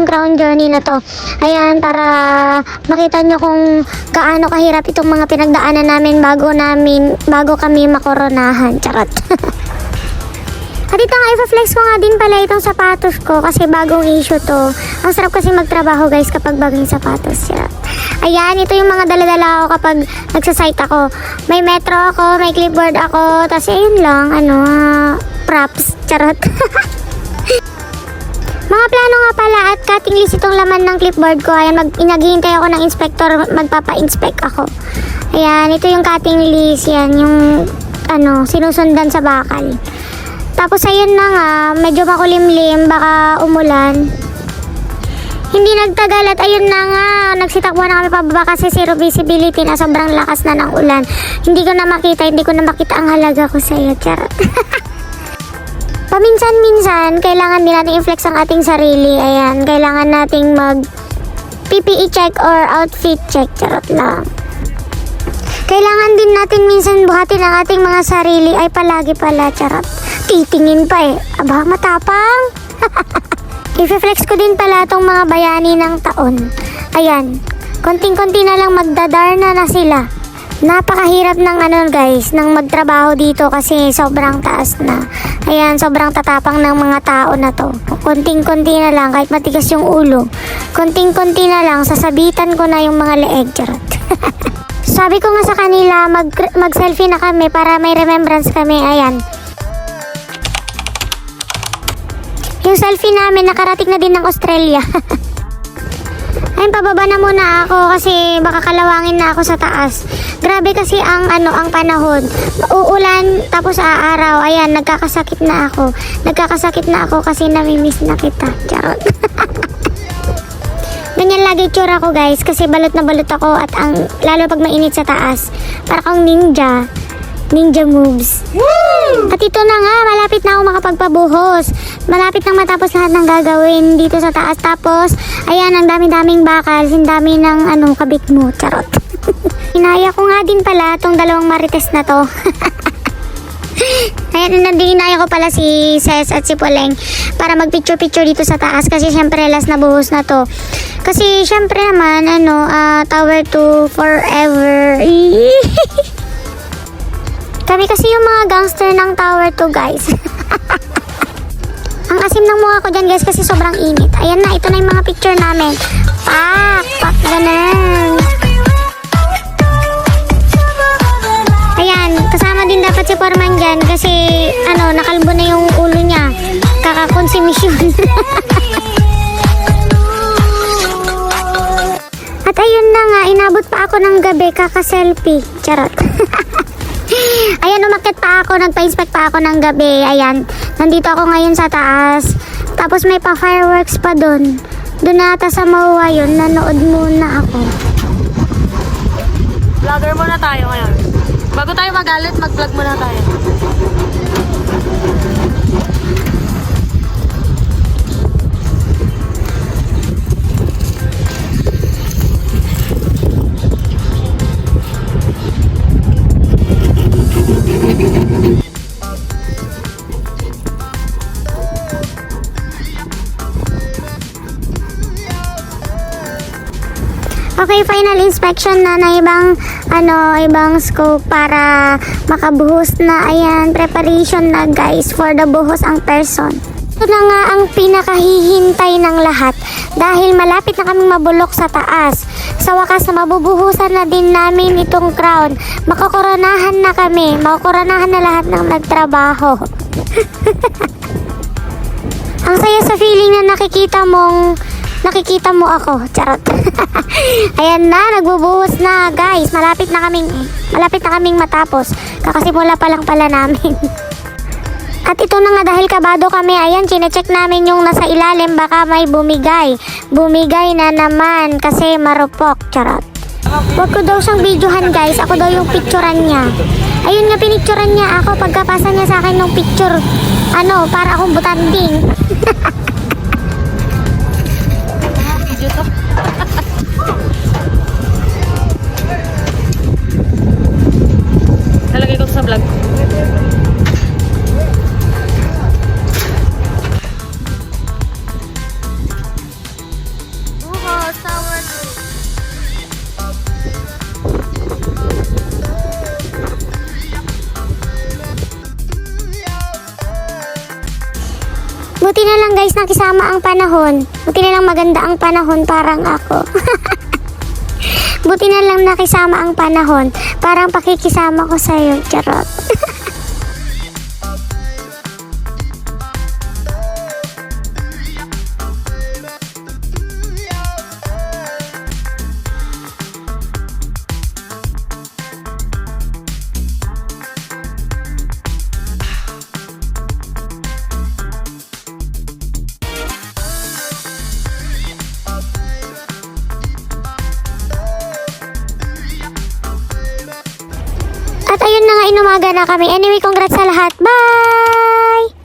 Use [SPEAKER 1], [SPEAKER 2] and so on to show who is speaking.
[SPEAKER 1] itong ground journey na to. Ayan, para makita nyo kung gaano kahirap itong mga pinagdaanan namin bago kami makoronahan. Charot. At ito nga, i-flex ko nga din pala itong sapatos ko kasi bagong issue to. Ang sarap kasi magtrabaho guys kapag bagong sapatos. Charot. Ayan, ito yung mga daladala ko kapag nagsasite ako. May metro ako, may clipboard ako, tapos ayun lang, props. Charot. Mga plano nga pala at cutting list itong laman ng clipboard ko. Ayan, naghihintay ako ng inspector, magpapa-inspect ako. Ayan, ito yung cutting list. Yan, yung sinusundan sa bakal. Tapos ayun na nga, medyo makulimlim, baka umulan. Hindi nagtagal at ayun na nga, nagsitakbo na kami pababa kasi zero visibility na, sobrang lakas na ng ulan. Hindi ko na makita ang halaga ko sa'yo. Charot. Paminsan-minsan, kailangan din natin i-flex ang ating sarili. Ayan, kailangan nating mag PPE check or outfit check. Charot lang. Kailangan din natin minsan buhatin ang ating mga sarili. Ay, palagi pala. Charot. Titingin pa eh. Aba, matapang. I-flex ko din pala itong mga bayani ng taon. Ayan, konting-konti na lang magdadarna na sila. Napakahirap ng guys, ng magtrabaho dito kasi sobrang taas na. Ayan, sobrang tatapang ng mga tao na to. Konting-konti na lang, kahit matigas yung ulo. Konting-konti na lang, sasabitan ko na yung mga leeg. Charot. Sabi ko nga sa kanila, mag-selfie na kami para may remembrance kami. Ayan. Yung selfie namin, nakarating na din ng Australia. Ayun, pababa na muna ako kasi baka kalawangin na ako sa taas. Grabe kasi ang panahon. Uulan tapos aaraw. Ayan, nagkakasakit na ako. Nagkakasakit na ako kasi namimiss na kita. Charot. Ganyan lagi tsura ko guys kasi balot na balot ako at lalo pag mainit sa taas. Para akong ninja moves. Woo! At ito na nga, malapit na ako makapagpabuhos. Malapit nang matapos lahat ng gagawin dito sa taas. Tapos, ayan, ang dami-daming bakal. Ang dami ng kabit mo. Charot. Inaya ko nga din pala itong dalawang marites na to. Ayan, inaya ko pala si Ses at si Poleng para mag-picture-picture dito sa taas. Kasi syempre, last na buhos na to. Kasi syempre naman, Tower 2 forever. Kami kasi yung mga gangster ng Tower 2 guys. Ang asim ng mukha ko dyan guys kasi sobrang init. Ayan na, ito na yung mga picture namin. Pak, ganun. Ayan, kasama din dapat si Foreman dyan kasi nakalbo na yung ulo niya. Kakakonsumisyon. At ayun na nga, inabot pa ako ng gabi kaka-selfie. Charot. Ayan, umakyat pa ako, nagpa-inspect pa ako ng gabi. Ayan, nandito ako ngayon sa taas. Tapos may pa-fireworks pa doon. Doon na ata sa Mauwa yun, nanood muna ako.
[SPEAKER 2] Vlogger muna tayo ngayon. Bago tayo magalit, mag-vlog muna tayo.
[SPEAKER 1] Okay, final inspection na ibang scope para makabuhos na. Ayan, preparation na guys for the buhos ang person. Ito na nga ang pinakahihintay ng lahat dahil malapit na kaming mabulok sa taas. Sa wakas na mabubuhusan na din namin itong crown. Makakoronahan na kami. Makakoronahan na lahat ng nagtrabaho. Ang saya sa feeling na nakikita mo ako. Charot. Ayan na, nagbubuhos na guys. Malapit na kaming matapos. Kakasimula pa lang pala namin. At ito na nga dahil kabado kami. Ayan, chinecheck namin yung nasa ilalim. Baka may bumigay. Bumigay na naman kasi marupok. Charot. Huwag ko daw siyang videohan guys. Ako daw yung picturean niya. Ayun nga, pinicturean niya ako. Pagkapasa niya sa akin ng picture, para akong butanding.
[SPEAKER 2] Talagay ko sa vlog.
[SPEAKER 1] Buti na lang guys nakisama ang panahon. Buti na lang maganda ang panahon parang ako. Buti na lang nakisama ang panahon. Parang pakikisama ko sa'yo. Charot. At ayun na nga, inumaga na kami. Anyway, congrats sa lahat. Bye!